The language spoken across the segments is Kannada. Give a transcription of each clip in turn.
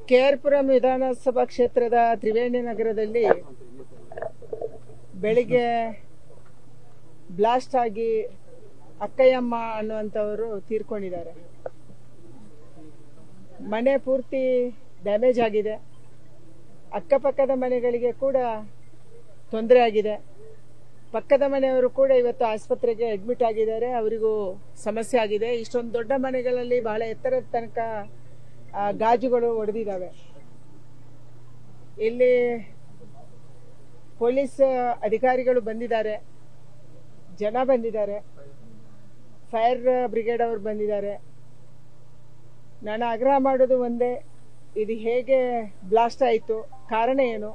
ಕೆಆರ್ಪುರಂ ವಿಧಾನಸಭಾ ಕ್ಷೇತ್ರದ ತ್ರಿವೇಣಿ ನಗರದಲ್ಲಿ ಬೆಳಿಗ್ಗೆ ಬ್ಲಾಸ್ಟ್ ಆಗಿ ಅಕ್ಕಯ್ಯಮ್ಮ ಅನ್ನುವಂಥವರು ತೀರ್ಕೊಂಡಿದ್ದಾರೆ. ಮನೆ ಪೂರ್ತಿ ಡ್ಯಾಮೇಜ್ ಆಗಿದೆ. ಅಕ್ಕಪಕ್ಕದ ಮನೆಗಳಿಗೆ ಕೂಡ ತೊಂದರೆ ಆಗಿದೆ. ಪಕ್ಕದ ಮನೆಯವರು ಕೂಡ ಇವತ್ತು ಆಸ್ಪತ್ರೆಗೆ ಅಡ್ಮಿಟ್ ಆಗಿದ್ದಾರೆ. ಅವರಿಗೂ ಸಮಸ್ಯೆ ಆಗಿದೆ. ಇಷ್ಟೊಂದು ದೊಡ್ಡ ಮನೆಗಳಲ್ಲಿ ಬಹಳ ಎತ್ತರದ ತನಕ ಗಾಜುಗಳು ಒಡೆದಿದ್ದಾವೆ. ಇಲ್ಲಿ ಪೊಲೀಸ್ ಅಧಿಕಾರಿಗಳು ಬಂದಿದ್ದಾರೆ, ಜನ ಬಂದಿದ್ದಾರೆ, ಫೈರ್ ಬ್ರಿಗೇಡ್ ಅವರು ಬಂದಿದ್ದಾರೆ. ನಾನು ಆಗ್ರಹ ಮಾಡೋದು ಒಂದೇ, ಇದು ಹೇಗೆ ಬ್ಲಾಸ್ಟ್ ಆಯಿತು, ಕಾರಣ ಏನು?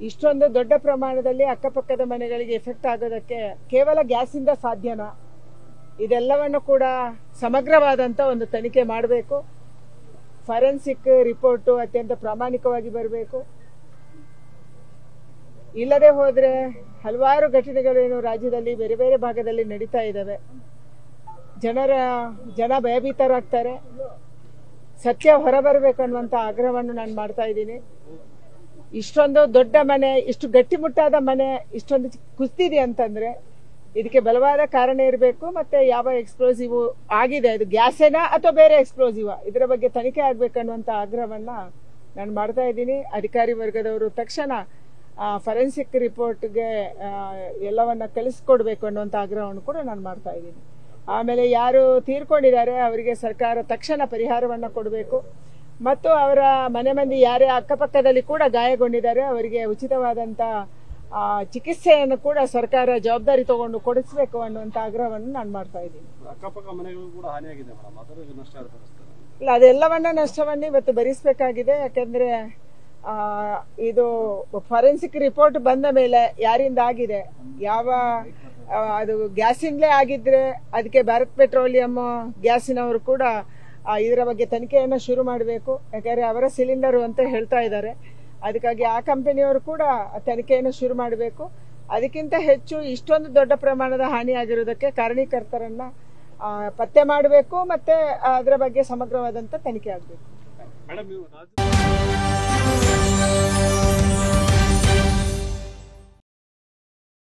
ಇಷ್ಟೊಂದು ದೊಡ್ಡ ಪ್ರಮಾಣದಲ್ಲಿ ಅಕ್ಕಪಕ್ಕದ ಮನೆಗಳಿಗೆ ಎಫೆಕ್ಟ್ ಆಗೋದಕ್ಕೆ ಕೇವಲ ಗ್ಯಾಸಿಂದ ಸಾಧ್ಯನಾ? ಇದೆಲ್ಲವನ್ನು ಕೂಡ ಸಮಗ್ರವಾದಂಥ ಒಂದು ತನಿಖೆ ಮಾಡಬೇಕು. ಫಾರೆನ್ಸಿಕ್ ರಿಪೋರ್ಟು ಅತ್ಯಂತ ಪ್ರಾಮಾಣಿಕವಾಗಿ ಬರಬೇಕು. ಇಲ್ಲದೆ ಹೋದರೆ ಹಲವಾರು ಘಟನೆಗಳೇನು ರಾಜ್ಯದಲ್ಲಿ ಬೇರೆ ಬೇರೆ ಭಾಗದಲ್ಲಿ ನಡೀತಾ ಇದ್ದಾವೆ. ಜನ ಭಯಭೀತರಾಗ್ತಾರೆ. ಸತ್ಯ ಹೊರಬರಬೇಕು ಅನ್ನುವಂಥ ಆಗ್ರಹವನ್ನು ನಾನು ಮಾಡ್ತಾ ಇದ್ದೀನಿ. ಇಷ್ಟೊಂದು ದೊಡ್ಡ ಮನೆ, ಇಷ್ಟು ಗಟ್ಟಿಮುಟ್ಟಾದ ಮನೆ ಇಷ್ಟೊಂದು ಕುಸಿದಿದೆ ಅಂತಂದ್ರೆ ಇದಕ್ಕೆ ಬಲವಾದ ಕಾರಣ ಇರಬೇಕು. ಮತ್ತೆ ಯಾವ ಎಕ್ಸ್ಪ್ಲೋಸಿವ್ ಆಗಿದೆ, ಇದು ಗ್ಯಾಸೇನಾ ಅಥವಾ ಬೇರೆ ಎಕ್ಸ್ಪ್ಲೋಸಿವ್, ಇದರ ಬಗ್ಗೆ ತನಿಖೆ ಆಗ್ಬೇಕನ್ನುವಂಥ ಆಗ್ರಹವನ್ನ ನಾನು ಮಾಡ್ತಾ ಇದ್ದೀನಿ. ಅಧಿಕಾರಿ ವರ್ಗದವರು ತಕ್ಷಣ ಫಾರೆನ್ಸಿಕ್ ರಿಪೋರ್ಟ್ಗೆ ಎಲ್ಲವನ್ನ ಕಳಿಸ್ಕೊಡ್ಬೇಕು ಅನ್ನುವಂಥ ಆಗ್ರಹವನ್ನು ಕೂಡ ನಾನು ಮಾಡ್ತಾ ಇದ್ದೀನಿ. ಆಮೇಲೆ ಯಾರು ತೀರ್ಕೊಂಡಿದ್ದಾರೆ ಅವರಿಗೆ ಸರ್ಕಾರ ತಕ್ಷಣ ಪರಿಹಾರವನ್ನ ಕೊಡಬೇಕು. ಮತ್ತು ಅವರ ಮನೆ ಮಂದಿ ಯಾರೇ ಅಕ್ಕಪಕ್ಕದಲ್ಲಿ ಕೂಡ ಗಾಯಗೊಂಡಿದ್ದಾರೆ ಅವರಿಗೆ ಉಚಿತವಾದಂಥ ಚಿಕಿತ್ಸೆಯನ್ನು ಕೂಡ ಸರ್ಕಾರ ಜವಾಬ್ದಾರಿ ತಗೊಂಡು ಕೊಡಿಸಬೇಕು ಅನ್ನುವಂಥ ಆಗ್ರಹವನ್ನು ನಾನು ಮಾಡ್ತಾ ಇದ್ದೀನಿ. ಇಲ್ಲ, ಅದೆಲ್ಲವನ್ನ ನಷ್ಟವನ್ನು ಇವತ್ತು ಭರಿಸಬೇಕಾಗಿದೆ. ಯಾಕೆಂದ್ರೆ ಇದು ಫಾರೆನ್ಸಿಕ್ ರಿಪೋರ್ಟ್ ಬಂದ ಮೇಲೆ ಯಾರಿಂದ ಆಗಿದೆ, ಅದು ಗ್ಯಾಸಿಂದಲೇ ಆಗಿದ್ರೆ ಅದಕ್ಕೆ ಭಾರತ್ ಪೆಟ್ರೋಲಿಯಂ ಗ್ಯಾಸಿನವರು ಕೂಡ ಇದರ ಬಗ್ಗೆ ತನಿಖೆಯನ್ನು ಶುರು ಮಾಡಬೇಕು. ಯಾಕಂದರೆ ಅವರ ಸಿಲಿಂಡರು ಅಂತ ಹೇಳ್ತಾ ಇದ್ದಾರೆ. ಅದಕ್ಕಾಗಿ ಆ ಕಂಪನಿಯವರು ಕೂಡ ತನಿಖೆಯನ್ನು ಶುರು ಮಾಡಬೇಕು. ಅದಕ್ಕಿಂತ ಹೆಚ್ಚು ಇಷ್ಟೊಂದು ದೊಡ್ಡ ಪ್ರಮಾಣದ ಹಾನಿಯಾಗಿರುವುದಕ್ಕೆ ಕಾರಣೀಕರ್ತರನ್ನ ಪತ್ತೆ ಮಾಡಬೇಕು. ಮತ್ತೆ ಅದರ ಬಗ್ಗೆ ಸಮಗ್ರವಾದಂಥ ತನಿಖೆ ಆಗಬೇಕು.